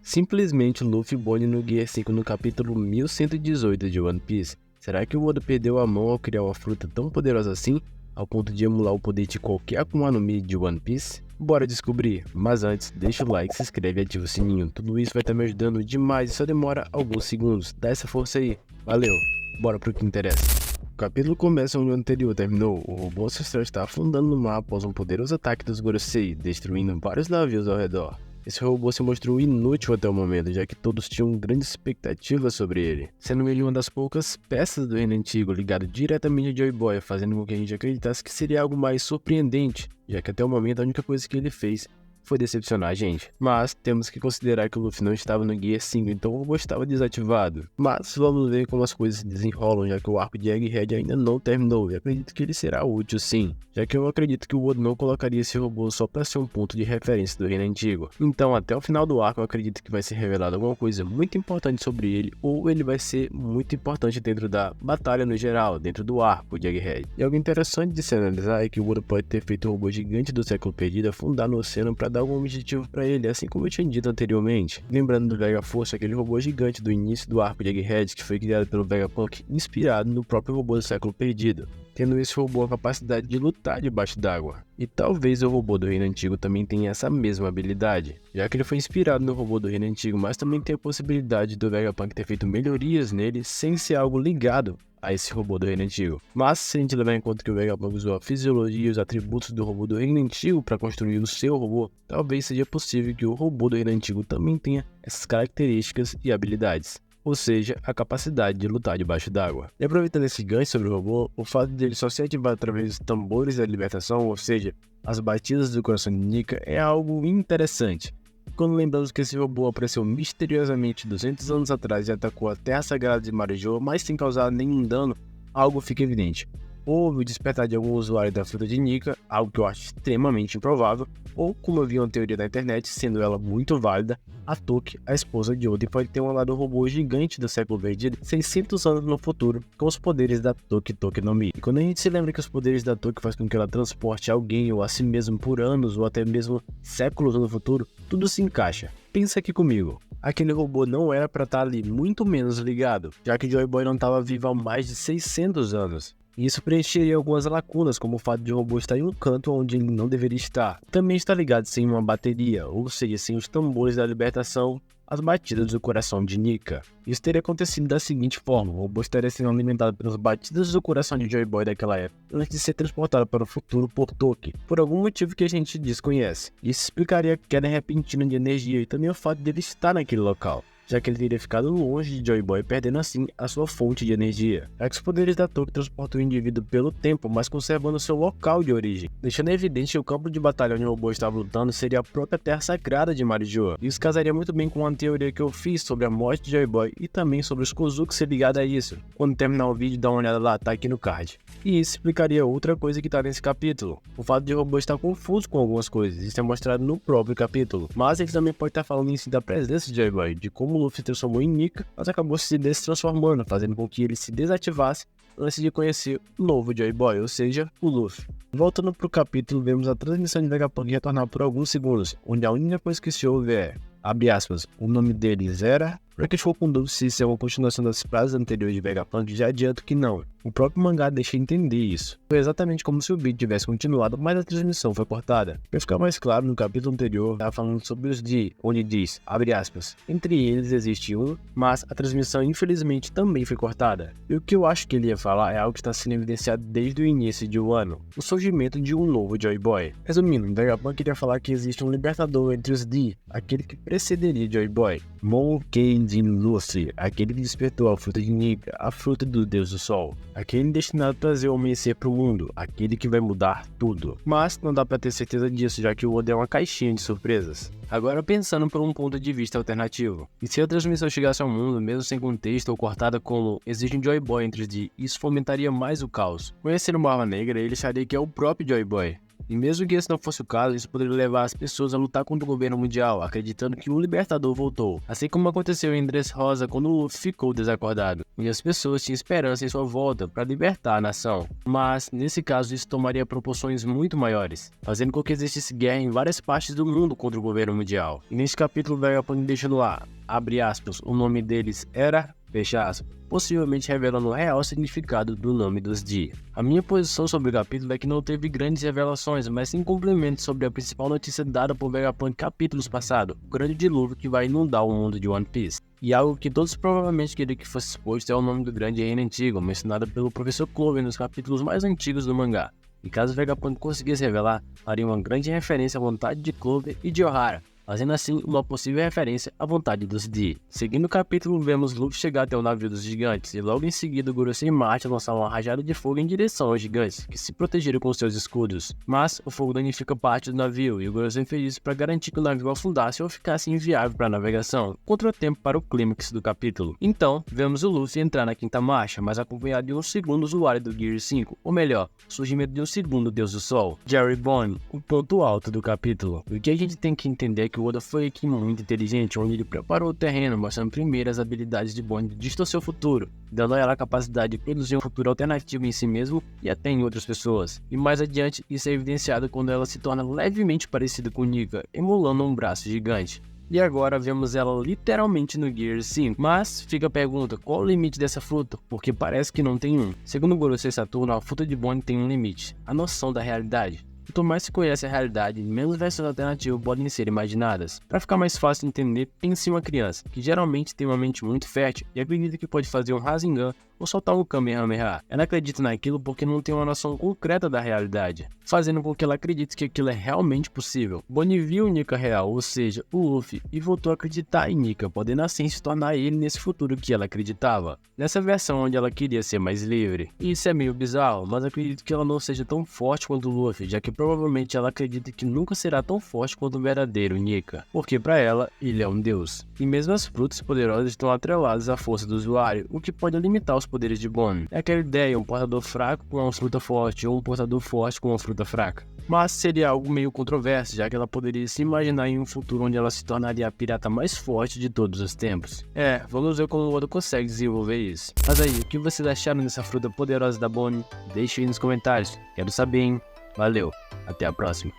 Simplesmente Luffy Bonnie no Gear 5 no capítulo 1118 de One Piece. Será que o Oda perdeu a mão ao criar uma fruta tão poderosa assim, ao ponto de emular o poder de qualquer Akuma no Mi de One Piece? Bora descobrir, mas antes, deixa o like, se inscreve e ativa o sininho, tudo isso vai estar me ajudando demais e só demora alguns segundos, dá essa força aí, valeu, bora pro que interessa. O capítulo começa onde o anterior terminou, o robô ancestral está afundando no mar após um poderoso ataque dos Gorosei, destruindo vários navios ao redor. Esse robô se mostrou inútil até o momento, já que todos tinham grandes expectativas sobre ele, sendo ele uma das poucas peças do reino antigo ligado diretamente a Joy Boy, fazendo com que a gente acreditasse que seria algo mais surpreendente, já que até o momento a única coisa que ele fez foi decepcionar a gente. Mas temos que considerar que o Luffy não estava no Gear 5, então o robô estava desativado. Mas vamos ver como as coisas se desenrolam, já que o arco de Egghead ainda não terminou, e acredito que ele será útil sim, já que eu acredito que o Oda não colocaria esse robô só para ser um ponto de referência do reino antigo. Então até o final do arco eu acredito que vai ser revelado alguma coisa muito importante sobre ele, ou ele vai ser muito importante dentro da batalha no geral, dentro do arco de Egghead. E algo interessante de se analisar é que o Oda pode ter feito o robô gigante do século perdido afundar no oceano para dar algum objetivo para ele, assim como eu tinha dito anteriormente. Lembrando do Vega Force, aquele robô gigante do início do arco de Egghead que foi criado pelo Vegapunk, inspirado no próprio robô do século perdido, tendo esse robô a capacidade de lutar debaixo d'água. E talvez o robô do reino antigo também tenha essa mesma habilidade, já que ele foi inspirado no robô do reino antigo, mas também tem a possibilidade do Vegapunk ter feito melhorias nele sem ser algo ligado a esse robô do reino antigo. Mas se a gente levar em conta que o Vegapunk usou a fisiologia e os atributos do robô do reino antigo para construir o seu robô, talvez seja possível que o robô do reino antigo também tenha essas características e habilidades, ou seja, a capacidade de lutar debaixo d'água. E aproveitando esse gancho sobre o robô, o fato dele só ser ativado através dos tambores da libertação, ou seja, as batidas do coração de Nika, é algo interessante. Quando lembramos que esse robô apareceu misteriosamente 200 anos atrás e atacou a Terra Sagrada de Marijoa, mas sem causar nenhum dano, algo fica evidente. Houve o despertar de algum usuário da fruta de Nika, algo que eu acho extremamente improvável, ou, como eu vi uma teoria na internet, sendo ela muito válida, a Toki, a esposa de Oden, pode ter um robô gigante do século perdido 600 anos no futuro, com os poderes da Toki Toki no Mi. E quando a gente se lembra que os poderes da Toki fazem com que ela transporte alguém ou a si mesmo por anos ou até mesmo séculos no futuro, tudo se encaixa. Pensa aqui comigo. Aquele robô não era para estar ali, muito menos ligado, já que Joy Boy não estava vivo há mais de 600 anos. E isso preencheria algumas lacunas, como o fato de o robô estar em um canto onde ele não deveria estar. Também está ligado sem uma bateria, ou seja, sem os tambores da libertação, as batidas do coração de Nika. Isso teria acontecido da seguinte forma: o robô estaria sendo alimentado pelas batidas do coração de Joy Boy daquela época, antes de ser transportado para o futuro por Toki, por algum motivo que a gente desconhece. Isso explicaria a queda repentina de energia e também o fato dele estar naquele local, já que ele teria ficado longe de Joy Boy, perdendo assim a sua fonte de energia. É que os poderes da Toki transportam o indivíduo pelo tempo, mas conservando seu local de origem, deixando evidente que o campo de batalha onde o robô estava lutando seria a própria Terra Sagrada de Marijoa. Isso casaria muito bem com uma teoria que eu fiz sobre a morte de Joy Boy e também sobre os Kozuki ser ligado a isso. Quando terminar o vídeo, dá uma olhada lá, tá aqui no card. E isso explicaria outra coisa que tá nesse capítulo: o fato de o robô estar confuso com algumas coisas. Isso é mostrado no próprio capítulo, mas ele também pode estar falando em si da presença de Joy Boy, de como o Luffy se transformou em Nika, mas acabou se destransformando, fazendo com que ele se desativasse antes de conhecer o novo Joy Boy, ou seja, o Luffy. Voltando pro capítulo, vemos a transmissão de Vegapunk retornar por alguns segundos, onde a única coisa que se ouve é, abre aspas, o nome deles era... Para quem ficou com dúvida se isso é uma continuação das frases anteriores de Vegapunk, já adianto que não. O próprio mangá deixa entender isso. Foi exatamente como se o vídeo tivesse continuado, mas a transmissão foi cortada. Para ficar mais claro, no capítulo anterior, estava falando sobre os Di, onde diz, abre aspas, entre eles existe um, mas a transmissão infelizmente também foi cortada. E o que eu acho que ele ia falar é algo que está sendo evidenciado desde o início de um ano, o surgimento de um novo Joy Boy. Resumindo, Vegapunk queria falar que existe um libertador entre os Di, aquele que precederia Joy Boy, Monkey Luffy, aquele que despertou a fruta de Nika, a fruta do Deus do Sol, aquele destinado a trazer o amanhecer para o mundo, aquele que vai mudar tudo. Mas não dá para ter certeza disso, já que o Oda é uma caixinha de surpresas. Agora pensando por um ponto de vista alternativo, e se a transmissão chegasse ao mundo, mesmo sem contexto ou cortada como existe um Joy Boy entre os Di, isso fomentaria mais o caos. Conhecendo o Barba Negra, ele acharia que é o próprio Joy Boy. E mesmo que esse não fosse o caso, isso poderia levar as pessoas a lutar contra o governo mundial, acreditando que o Libertador voltou. Assim como aconteceu em Dressrosa quando o Luffy ficou desacordado. E as pessoas tinham esperança em sua volta para libertar a nação. Mas, nesse caso, isso tomaria proporções muito maiores, fazendo com que existisse guerra em várias partes do mundo contra o governo mundial. E neste capítulo, o Vegapunk deixa no ar, abre aspas, o nome deles era, fecha aspas, possivelmente revelando o real significado do nome dos D. A minha posição sobre o capítulo é que não teve grandes revelações, mas sim complementos sobre a principal notícia dada por Vegapunk capítulos passados, o grande dilúvio que vai inundar o mundo de One Piece. E algo que todos provavelmente queriam que fosse exposto é o nome do grande reino antigo, mencionado pelo professor Clover nos capítulos mais antigos do mangá. E caso Vegapunk conseguisse revelar, faria uma grande referência à vontade de Clover e de Ohara, fazendo assim uma possível referência à vontade dos D. Seguindo o capítulo, vemos Luffy chegar até o navio dos gigantes, e logo em seguida Gorosei e Martin lançar uma rajada de fogo em direção aos gigantes, que se protegeram com seus escudos. Mas o fogo danifica parte do navio, e o Gorosei fez isso para garantir que o navio afundasse ou ficasse inviável para a navegação, contratempo para o clímax do capítulo. Então, vemos o Luffy entrar na quinta marcha, mas acompanhado de um segundo usuário do Gear 5, ou melhor, o surgimento de um segundo Deus do Sol, Jerry Bond, o ponto alto do capítulo. O que a gente tem que entender é que o Oda foi aqui muito inteligente, onde ele preparou o terreno, mostrando primeiro as habilidades de Bond de distorcer o futuro, dando a ela a capacidade de produzir um futuro alternativo em si mesmo e até em outras pessoas. E mais adiante, isso é evidenciado quando ela se torna levemente parecida com Nika, emulando um braço gigante. E agora vemos ela literalmente no Gear 5. Mas fica a pergunta, qual o limite dessa fruta? Porque parece que não tem um. Segundo Gorosei Saturno, a fruta de Bond tem um limite, a noção da realidade. Quanto mais se conhece a realidade, menos versões alternativas podem ser imaginadas. Para ficar mais fácil de entender, pense em uma criança, que geralmente tem uma mente muito fértil e acredita que pode fazer um Rasengan ou soltar um Kamehameha. Ela acredita naquilo porque não tem uma noção concreta da realidade, fazendo com que ela acredite que aquilo é realmente possível. Bonnie viu o Nika real, ou seja, o Luffy, e voltou a acreditar em Nika, podendo assim se tornar ele nesse futuro que ela acreditava, nessa versão onde ela queria ser mais livre. E isso é meio bizarro, mas acredito que ela não seja tão forte quanto o Luffy, já que provavelmente ela acredita que nunca será tão forte quanto o verdadeiro Nika, porque para ela, ele é um deus. E mesmo as frutas poderosas estão atreladas à força do usuário, o que pode limitar os poderes de Bond. É aquela ideia, um portador fraco com uma fruta forte, ou um portador forte com uma fruta fraca. Mas seria algo meio controverso, já que ela poderia se imaginar em um futuro onde ela se tornaria a pirata mais forte de todos os tempos. Vamos ver como o Oda consegue desenvolver isso. Mas aí, o que vocês acharam dessa fruta poderosa da Bonnie? Deixe aí nos comentários, quero saber, hein? Valeu, até a próxima.